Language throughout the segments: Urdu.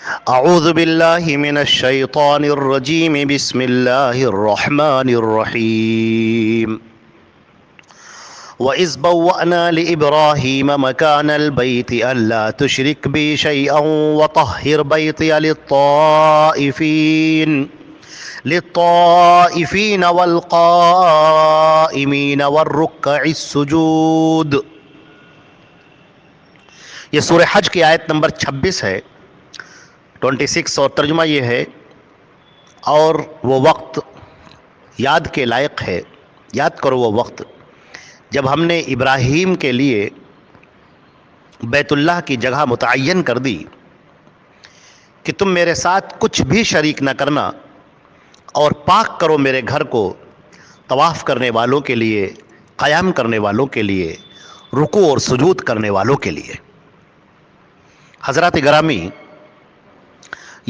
اعوذ باللہ من الشیطان الرجیم بسم اللہ الرحمن الرحیم وَإِذْ بَوَّأْنَا لِإِبْرَاهِيمَ مَكَانَ الْبَيْتِ أَلَّا تُشْرِكْ بِي شَيْئًا وَطَهِّرْ بَيْتِيَ لِلطَّائِفِينَ وَالْقَائِمِينَ وَالرُّكَّعِ السُّجُودِ۔ یہ سورہ حج کی آیت نمبر 26 ہے، 26، اور ترجمہ یہ ہے: اور وہ وقت یاد کے لائق ہے، یاد کرو وہ وقت جب ہم نے ابراہیم کے لیے بیت اللہ کی جگہ متعین کر دی کہ تم میرے ساتھ کچھ بھی شریک نہ کرنا، اور پاک کرو میرے گھر کو طواف کرنے والوں کے لیے، قیام کرنے والوں کے لیے، رکوع اور سجود کرنے والوں کے لیے۔ حضرات گرامی،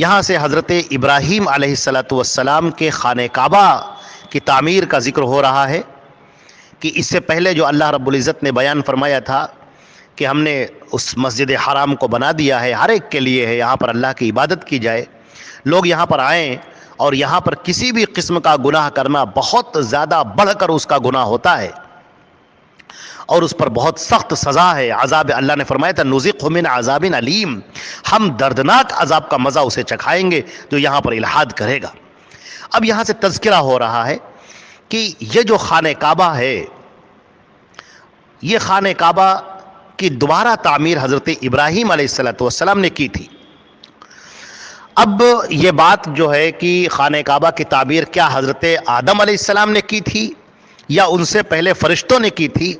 یہاں سے حضرت ابراہیم علیہ السلام کے خانہ کعبہ کی تعمیر کا ذکر ہو رہا ہے کہ اس سے پہلے جو اللہ رب العزت نے بیان فرمایا تھا کہ ہم نے اس مسجد حرام کو بنا دیا ہے، ہر ایک کے لیے ہے، یہاں پر اللہ کی عبادت کی جائے، لوگ یہاں پر آئیں، اور یہاں پر کسی بھی قسم کا گناہ کرنا بہت زیادہ بڑھ کر اس کا گناہ ہوتا ہے، اور اس پر بہت سخت سزا ہے، عذاب۔ اللہ نے فرمایا تھا نُذِقْهُ مِنْ عَذَابٍ علیم، ہم دردناک عذاب کا مزہ اسے چکھائیں گے جو یہاں پر الحاد کرے گا۔ اب یہاں سے تذکرہ ہو رہا ہے کہ یہ جو خانہ کعبہ ہے، یہ خانہ کعبہ کی دوبارہ تعمیر حضرت ابراہیم علیہ السلام نے کی تھی۔ اب یہ بات جو ہے کہ خانہ کعبہ کی تعمیر کیا حضرت آدم علیہ السلام نے کی تھی یا ان سے پہلے فرشتوں نے کی تھی،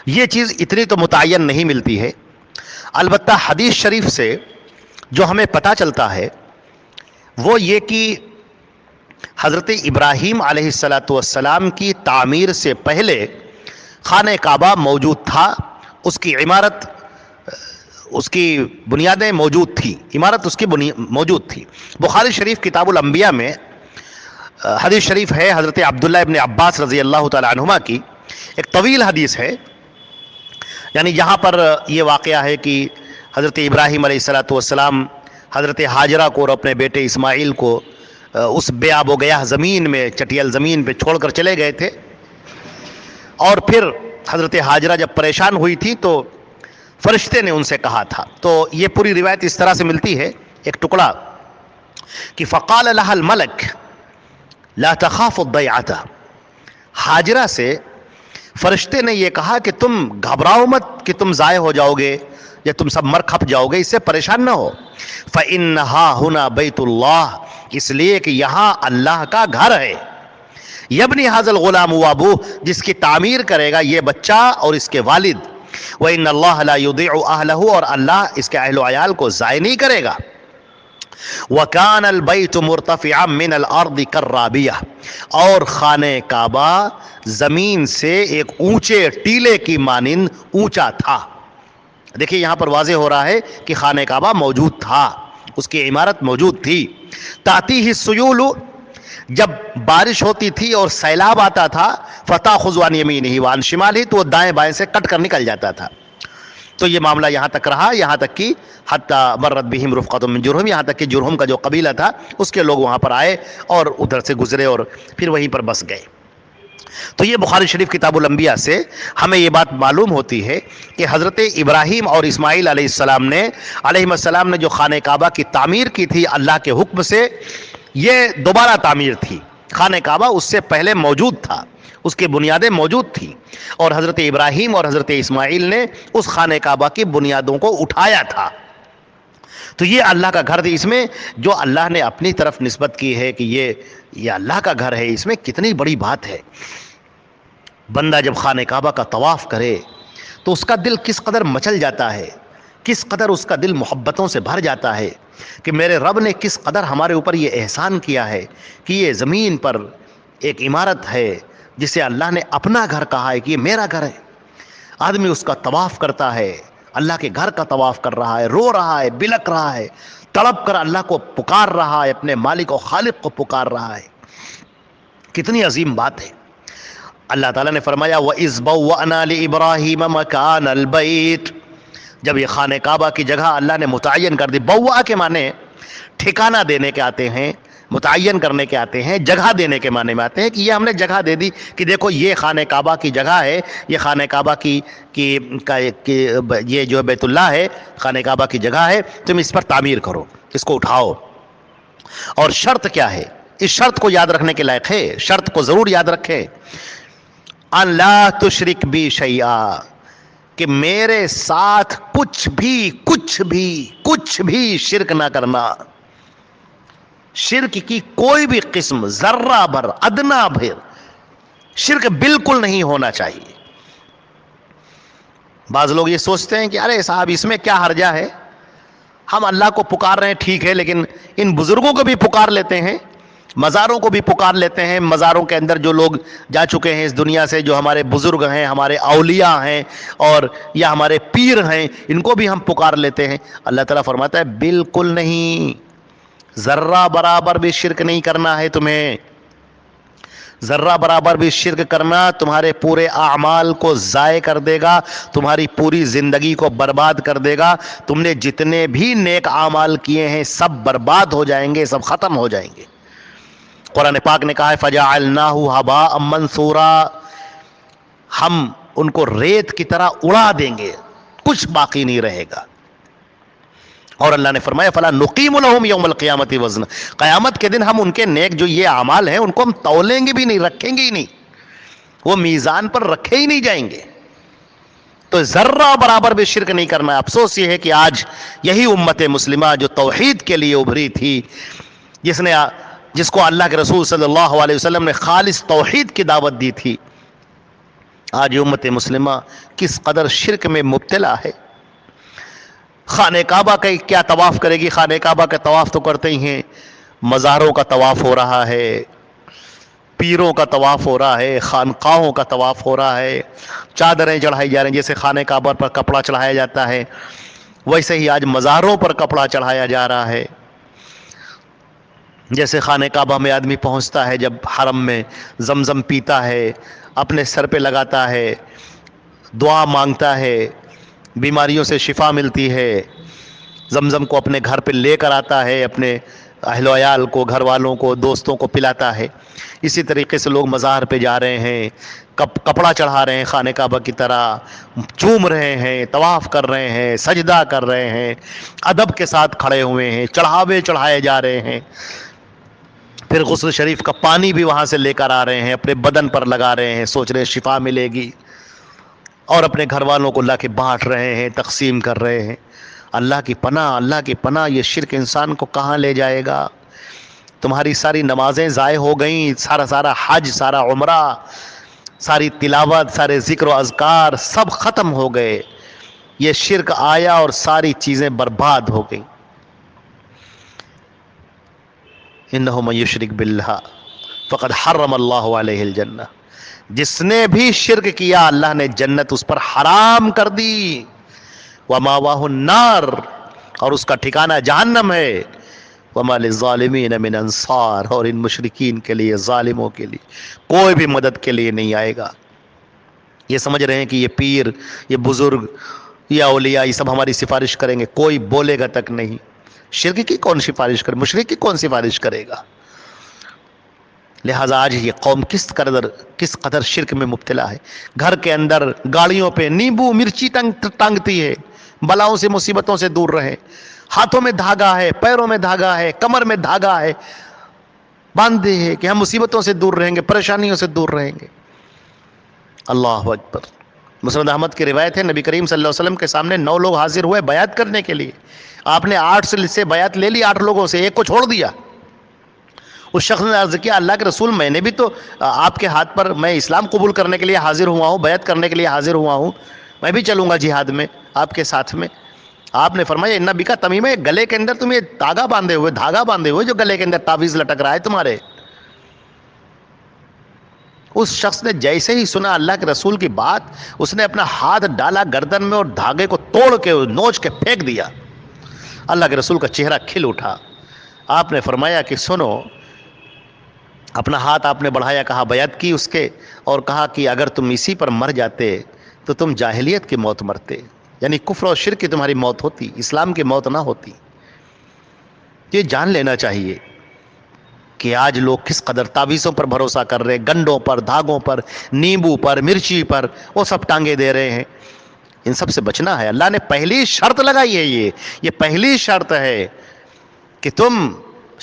یہ چیز اتنی تو متعین نہیں ملتی ہے۔ البتہ حدیث شریف سے جو ہمیں پتہ چلتا ہے وہ یہ کہ حضرت ابراہیم علیہ السلام کی تعمیر سے پہلے خانہ کعبہ موجود تھا، اس کی عمارت، اس کی بنیادیں موجود تھی، عمارت اس کی موجود تھی۔ بخاری شریف کتاب الانبیاء میں حدیث شریف ہے حضرت عبداللہ ابن عباس رضی اللہ تعالی عنہما کی، ایک طویل حدیث ہے، یعنی یہاں پر یہ واقعہ ہے کہ حضرت ابراہیم علیہ السلام حضرت حاجرہ کو اور اپنے بیٹے اسماعیل کو اس بے آب و گیاہ زمین میں، چٹیل زمین پہ چھوڑ کر چلے گئے تھے، اور پھر حضرت حاجرہ جب پریشان ہوئی تھی تو فرشتے نے ان سے کہا تھا۔ تو یہ پوری روایت اس طرح سے ملتی ہے، ایک ٹکڑا کہ فقال لها الملک لا تخاف الضیعۃ، حاجرہ سے فرشتے نے یہ کہا کہ تم گھبراؤ مت کہ تم ضائع ہو جاؤ گے یا تم سب مر کھپ جاؤ گے، اس سے پریشان نہ ہو۔ فإنہا ہنا بیت اللہ، اس لیے کہ یہاں اللہ کا گھر ہے۔ یبنی ھذا الغلام وابوہ، جس کی تعمیر کرے گا یہ بچہ اور اس کے والد۔ وإن اللہ لا یضیع اہلہ، اور اللہ اس کے اہل و عیال کو ضائع نہیں کرے گا۔ وَكَانَ الْبَيْتُ مُرْتَفِعًا مِنَ الْأَرْضِ كَالرَّابِيَةِ، اور خانہ کعبہ زمین سے ایک اونچے ٹیلے کی مانند اونچا تھا۔ دیکھیں یہاں پر واضح ہو رہا ہے کہ خانہ کعبہ موجود تھا، اس کی عمارت موجود تھی۔ تَأْتِيهِ السُّيُولُ، جب بارش ہوتی تھی اور سیلاب آتا تھا، فَتَأْخُذُ عَنْ يَمِينِهِ وَعَنْ شِمَالِهِ، تو وہ دائیں بائیں سے کٹ کر نکل جاتا تھا۔ تو یہ معاملہ یہاں تک رہا، یہاں تک کہ حتیٰ مرت بہم رفقۃ من جرہم، یہاں تک کہ جرہم کا جو قبیلہ تھا اس کے لوگ وہاں پر آئے اور ادھر سے گزرے اور پھر وہیں پر بس گئے۔ تو یہ بخاری شریف کتاب الانبیاء سے ہمیں یہ بات معلوم ہوتی ہے کہ حضرت ابراہیم اور اسماعیل علیہ السلام نے جو خانہ کعبہ کی تعمیر کی تھی اللہ کے حکم سے، یہ دوبارہ تعمیر تھی۔ خانہ کعبہ اس سے پہلے موجود تھا، اس کی بنیادیں موجود تھیں، اور حضرت ابراہیم اور حضرت اسماعیل نے اس خانہ کعبہ کی بنیادوں کو اٹھایا تھا۔ تو یہ اللہ کا گھر تھی، اس میں جو اللہ نے اپنی طرف نسبت کی ہے کہ یہ اللہ کا گھر ہے، اس میں کتنی بڑی بات ہے۔ بندہ جب خانہ کعبہ کا طواف کرے تو اس کا دل کس قدر مچل جاتا ہے، کس قدر اس کا دل محبتوں سے بھر جاتا ہے کہ میرے رب نے کس قدر ہمارے اوپر یہ احسان کیا ہے کہ یہ زمین پر ایک عمارت ہے جسے اللہ نے اپنا گھر کہا ہے کہ یہ میرا گھر ہے۔ آدمی اس کا طواف کرتا ہے، اللہ کے گھر کا طواف کر رہا ہے، رو رہا ہے، بلک رہا ہے، تڑپ کر اللہ کو پکار رہا ہے، اپنے مالک و خالق کو پکار رہا ہے۔ کتنی عظیم بات ہے۔ اللہ تعالیٰ نے فرمایا وَإِذْ بَوَّأْنَا لِإِبْرَاهِيمَ مَكَانَ الْبَيْتِ، جب یہ خانہ کعبہ کی جگہ اللہ نے متعین کر دی، بوا کے معنی ٹھکانہ دینے کے آتے ہیں، متعین کرنے کے آتے ہیں، جگہ دینے کے معنی میں آتے ہیں کہ یہ ہم نے جگہ دے دی کہ دیکھو یہ خانہ کعبہ کی جگہ ہے، یہ خانہ کعبہ کی یہ جو بیت اللہ ہے خانہ کعبہ کی جگہ ہے، تم اس پر تعمیر کرو، اس کو اٹھاؤ۔ اور شرط کیا ہے؟ اس شرط کو یاد رکھنے کے لائق ہے، شرط کو ضرور یاد رکھیں، ان لا تشرک بی شیئا، کہ میرے ساتھ کچھ بھی شرک نہ کرنا، شرک کی کوئی بھی قسم، ذرہ بھر، ادنا بھر شرک بالکل نہیں ہونا چاہیے۔ بعض لوگ یہ سوچتے ہیں کہ ارے صاحب اس میں کیا حرجہ ہے، ہم اللہ کو پکار رہے ہیں ٹھیک ہے، لیکن ان بزرگوں کو بھی پکار لیتے ہیں، مزاروں کو بھی پکار لیتے ہیں، مزاروں کے اندر جو لوگ جا چکے ہیں اس دنیا سے، جو ہمارے بزرگ ہیں، ہمارے اولیاء ہیں اور یا ہمارے پیر ہیں، ان کو بھی ہم پکار لیتے ہیں۔ اللہ تعالیٰ فرماتا ہے بالکل نہیں، ذرہ برابر بھی شرک نہیں کرنا ہے تمہیں، ذرہ برابر بھی شرک کرنا تمہارے پورے اعمال کو ضائع کر دے گا، تمہاری پوری زندگی کو برباد کر دے گا، تم نے جتنے بھی نیک اعمال کیے ہیں سب برباد ہو جائیں گے، سب ختم ہو جائیں گے۔ قرآن پاک نے کہا ہے فَجَعَلْنَاهُ هَبَاءً مَنْثُورًا، ہم ان کو ریت کی طرح اڑا دیں گے، کچھ باقی نہیں رہے گا۔ اور اللہ نے فرمایا فَلَا نُقِيمُ لَهُمْ يَوْمَ الْقِيَامَةِ وَزْنًا، قیامت کے دن ہم ان کے نیک جو یہ اعمال ہیں ان کو ہم تولیں گے بھی نہیں، رکھیں گے ہی نہیں، وہ میزان پر رکھے ہی نہیں جائیں گے۔ تو ذرہ برابر بھی شرک نہیں کرنا ہے۔ افسوس یہ ہے کہ آج یہی امت مسلمہ جو توحید کے لیے ابھری تھی، جس کو اللہ کے رسول صلی اللہ علیہ وسلم نے خالص توحید کی دعوت دی تھی، آج امت مسلمہ کس قدر شرک میں مبتلا ہے۔ خانہ کعبہ کا کیا طواف کرے گی؟ خانہ کعبہ کا طواف تو کرتے ہی ہیں، مزاروں کا طواف ہو رہا ہے، پیروں کا طواف ہو رہا ہے، خانقاہوں کا طواف ہو رہا ہے، چادریں چڑھائی جا رہی ہیں، جیسے خانہ کعبہ پر کپڑا چڑھایا جاتا ہے ویسے ہی آج مزاروں پر کپڑا چڑھایا جا رہا ہے۔ جیسے خانہ کعبہ میں آدمی پہنچتا ہے، جب حرم میں زمزم پیتا ہے، اپنے سر پہ لگاتا ہے، دعا مانگتا ہے، بیماریوں سے شفا ملتی ہے، زمزم کو اپنے گھر پہ لے کر آتا ہے، اپنے اہل و عیال کو، گھر والوں کو، دوستوں کو پلاتا ہے۔ اسی طریقے سے لوگ مزار پہ جا رہے ہیں، کپڑا چڑھا رہے ہیں، خانہ کعبہ کی طرح چوم رہے ہیں، طواف کر رہے ہیں، سجدہ کر رہے ہیں، ادب کے ساتھ کھڑے ہوئے ہیں، چڑھاوے چڑھائے جا رہے ہیں، پھر غسل شریف کا پانی بھی وہاں سے لے کر آ رہے ہیں، اپنے بدن پر لگا رہے ہیں، سوچ رہے ہیں شفا ملے گی، اور اپنے گھر والوں کو لا کے بانٹ رہے ہیں، تقسیم کر رہے ہیں۔ اللہ کی پناہ، یہ شرک انسان کو کہاں لے جائے گا؟ تمہاری ساری نمازیں ضائع ہو گئیں، سارا حج، سارا عمرہ، ساری تلاوت، سارے ذکر و اذکار سب ختم ہو گئے، یہ شرک آیا اور ساری چیزیں برباد ہو گئیں۔ انہ من یشرک باللہ فقد حرم اللہ علیہ الجنہ، جس نے بھی شرک کیا اللہ نے جنت اس پر حرام کر دی، وماواہ النار، اور اس کا ٹھکانہ جہنم ہے، وما للظالمین من انصار، اور ان مشرکین کے لیے، ظالموں کے لیے کوئی بھی مدد کے لیے نہیں آئے گا۔ یہ سمجھ رہے ہیں کہ یہ پیر، یہ بزرگ، یہ اولیاء، یہ سب ہماری سفارش کریں گے، کوئی بولے گا تک نہیں۔ شرک کی کون سفارش کرے؟ مشرک کی کون سفارش کرے گا؟ لہٰذا آج یہ قوم کس قدر شرک میں مبتلا ہے۔ گھر کے اندر گاڑیوں پہ نیمبو مرچی ٹانگتی ہے، بلاؤں سے، مصیبتوں سے دور رہے، ہاتھوں میں دھاگا ہے، پیروں میں دھاگا ہے، کمر میں دھاگا ہے، باندھے ہے کہ ہم مصیبتوں سے دور رہیں گے، پریشانیوں سے دور رہیں گے۔ اللہ اکبر۔ مسند احمد کی روایت ہے، نبی کریم صلی اللہ علیہ وسلم کے سامنے 9 لوگ حاضر ہوئے بیعت کرنے کے لیے، آپ نے 8 سے بیعت لے لی، 8 لوگوں سے ایک کو چھوڑ دیا۔ اس شخص نے عرض کیا اللہ کے رسول، میں نے بھی تو آپ کے ہاتھ پر، میں اسلام قبول کرنے کے لیے حاضر ہوا ہوں، بیعت کرنے کے لیے حاضر ہوا ہوں، میں بھی چلوں گا جہاد میں آپ کے ساتھ میں۔ آپ نے فرمایا ان بکا تمیمہ، گلے کے اندر تم یہ دھاگا باندھے ہوئے جو گلے کے اندر تعویذ لٹک رہا ہے تمہارے۔ اس شخص نے جیسے ہی سنا اللہ کے رسول کی بات، اس نے اپنا ہاتھ ڈالا گردن میں اور دھاگے کو توڑ کے نوچ کے پھینک دیا۔ اللہ کے رسول کا چہرہ کھل اٹھا، آپ نے فرمایا کہ سنو، اپنا ہاتھ آپ نے بڑھایا، کہا بیعت کی اس کے، اور کہا کہ اگر تم اسی پر مر جاتے تو تم جاہلیت کی موت مرتے، یعنی کفر اور شرک کی تمہاری موت ہوتی، اسلام کی موت نہ ہوتی۔ یہ جان لینا چاہیے کہ آج لوگ کس قدر تعویذوں پر بھروسہ کر رہے، گنڈوں پر، دھاگوں پر، نیمبو پر، مرچی پر، وہ سب ٹانگے دے رہے ہیں۔ ان سب سے بچنا ہے۔ اللہ نے پہلی شرط لگائی ہے، یہ پہلی شرط ہے کہ تم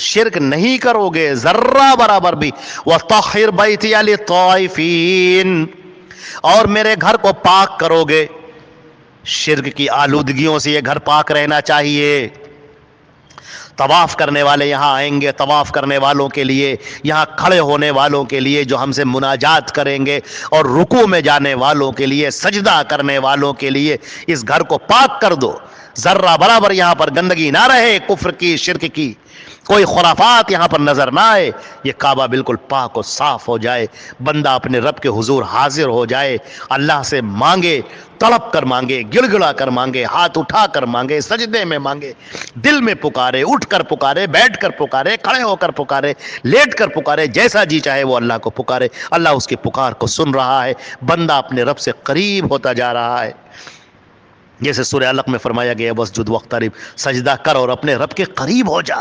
شرک نہیں کرو گے ذرہ برابر بھی۔ وَطَهِّرْ بَيْتِيَ لِلطَّائِفِينَ، اور میرے گھر کو پاک کرو گے شرک کی آلودگیوں سے۔ یہ گھر پاک رہنا چاہیے۔ طواف کرنے والے یہاں آئیں گے، طواف کرنے والوں کے لیے، یہاں کھڑے ہونے والوں کے لیے جو ہم سے مناجات کریں گے، اور رکوع میں جانے والوں کے لیے، سجدہ کرنے والوں کے لیے اس گھر کو پاک کر دو۔ ذرہ برابر یہاں پر گندگی نہ رہے، کفر کی، شرک کی، کوئی خرافات یہاں پر نظر نہ آئے۔ یہ کعبہ بالکل پاک و صاف ہو جائے، بندہ اپنے رب کے حضور حاضر ہو جائے، اللہ سے مانگے، تڑپ کر مانگے، گڑ گڑا کر مانگے، ہاتھ اٹھا کر مانگے، سجدے میں مانگے، دل میں پکارے، اٹھ کر پکارے، بیٹھ کر پکارے، کھڑے ہو کر پکارے، لیٹ کر پکارے، جیسا جی چاہے وہ اللہ کو پکارے۔ اللہ اس کی پکار کو سن رہا ہے، بندہ اپنے رب سے قریب ہوتا جا رہا ہے۔ جیسے سورہ علق میں فرمایا گیا وَاسْجُدْ وَاقْتَرِب، سجدہ کر اور اپنے رب کے قریب ہو جا،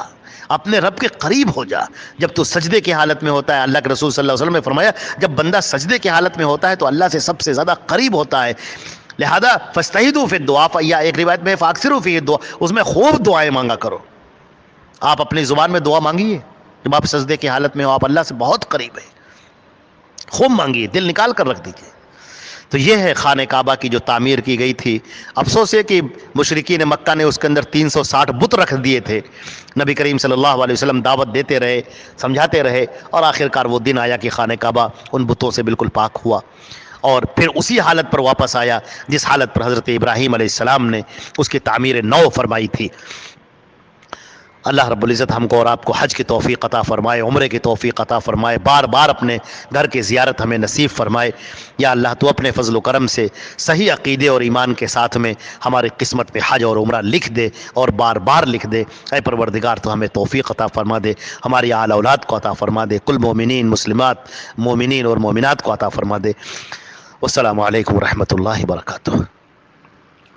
اپنے رب کے قریب ہو جا۔ جب تو سجدے کی حالت میں ہوتا ہے، اللہ کے رسول صلی اللہ علیہ وسلم نے فرمایا جب بندہ سجدے کی حالت میں ہوتا ہے تو اللہ سے سب سے زیادہ قریب ہوتا ہے۔ لہذا فَاسْتَعِيذُوا فِي الدُّعَاء، یا ایک روایت میں فَأَكْثِرُوا فِيهِ الدُّعَاء، اس میں خوب دعائیں مانگا کرو۔ آپ اپنی زبان میں دعا مانگیے، جب آپ سجدے کی حالت میں ہو، آپ اللہ سے بہت قریب ہیں، خوب مانگیے، دل نکال کر رکھ دیجیے۔ تو یہ ہے خانہ کعبہ کی جو تعمیر کی گئی تھی۔ افسوس ہے کہ مشرکین مکہ نے اس کے اندر 360 بت رکھ دیے تھے۔ نبی کریم صلی اللہ علیہ وسلم دعوت دیتے رہے، سمجھاتے رہے، اور آخرکار وہ دن آیا کہ خانہ کعبہ ان بتوں سے بالکل پاک ہوا، اور پھر اسی حالت پر واپس آیا جس حالت پر حضرت ابراہیم علیہ السلام نے اس کی تعمیر نو فرمائی تھی۔ اللہ رب العزت ہم کو اور آپ کو حج کی توفیق عطا فرمائے، عمرے کی توفیق عطا فرمائے، بار بار اپنے گھر کی زیارت ہمیں نصیب فرمائے۔ یا اللہ تو اپنے فضل و کرم سے صحیح عقیدے اور ایمان کے ساتھ میں ہماری قسمت پہ حج اور عمرہ لکھ دے، اور بار بار لکھ دے۔ اے پروردگار تو ہمیں توفیق عطا فرما دے، ہماری آل اولاد کو عطا فرما دے، کل مومنین، مسلمات، مومنین اور مومنات کو عطا فرما دے۔ والسلام علیکم ورحمۃ اللہ وبرکاتہ۔